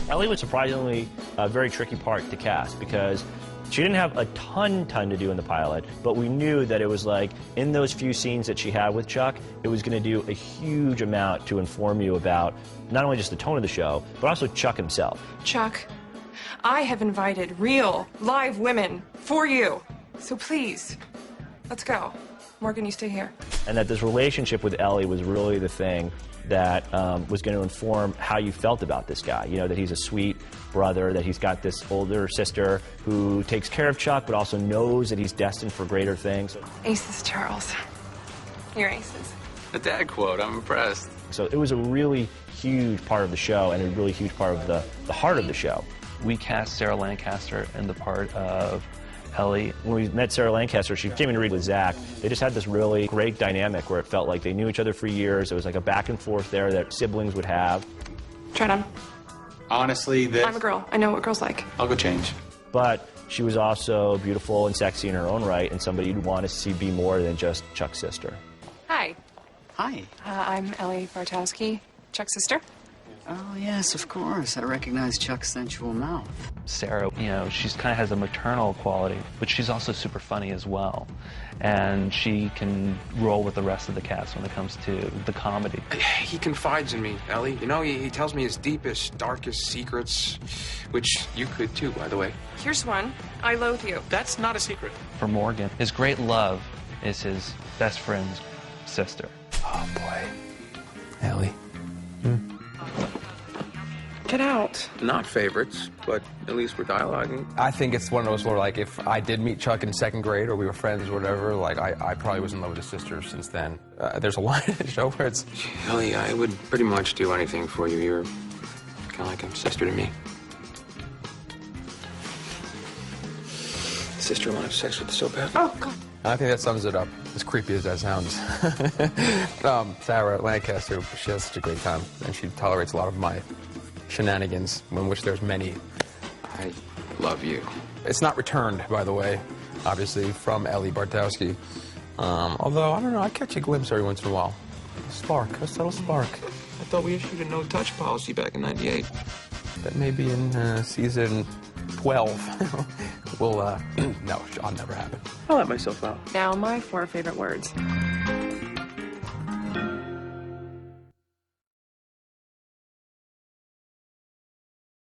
Ellie was surprisingly a very tricky part to cast because she didn't have a ton to do in the pilot, but we knew that it was like, in those few scenes that she had with Chuck, it was going to do a huge amount to inform you about not only just the tone of the show, but also Chuck himself. Chuck, I have invited real, live women for you. So please, let's go. Morgan, you stay here. And that this relationship with Ellie was really the thing that was going to inform how you felt about this guy. You know, that he's a sweet brother, that he's got this older sister who takes care of Chuck, but also knows that he's destined for greater things. Aces, Charles. You're aces. A dad quote, I'm impressed. So it was a really huge part of the show and a really huge part of the heart of the show. We cast Sarah Lancaster in the part of Ellie. When we met Sarah Lancaster, she came in to read with Zach. They just had this really great dynamic where it felt like they knew each other for years. It was like a back and forth there that siblings would have. Try it on. Honestly, this... I'm a girl. I know what girls like. I'll go change. But she was also beautiful and sexy in her own right, and somebody you'd want to see be more than just Chuck's sister. Hi. Hi. I'm Ellie Bartowski, Chuck's sister. Oh, yes, of course. I recognize Chuck's sensual mouth. Sarah, you know, she's kind of has a maternal quality, but she's also super funny as well. And she can roll with the rest of the cast when it comes to the comedy. He confides in me, Ellie. You know, he tells me his deepest, darkest secrets, which you could too, by the way. Here's one. I loathe you. That's not a secret. For Morgan, his great love is his best friend's sister. Oh, boy. Ellie. Get out. Not favorites, but at least we're dialoguing. I think it's one of those where, like, if I did meet Chuck in second grade or we were friends or whatever, like, I probably was in love with his sister since then. There's a line in the show where it's... Ellie, I would pretty much do anything for you. You're kind of like a sister to me. Sister want to have sex with the so bad. Oh, God. I think that sums it up, as creepy as that sounds. Sarah Lancaster, she has such a great time, and she tolerates a lot of my shenanigans, in which there's many. I love you. It's not returned, by the way, obviously, from Ellie Bartowski. Although, I don't know, I catch a glimpse every once in a while. A spark, a subtle spark. I thought we issued a no-touch policy back in '98. That may be in season 12. We'll, no, I'll never happen. I'll let myself out. Now, my 4 favorite words.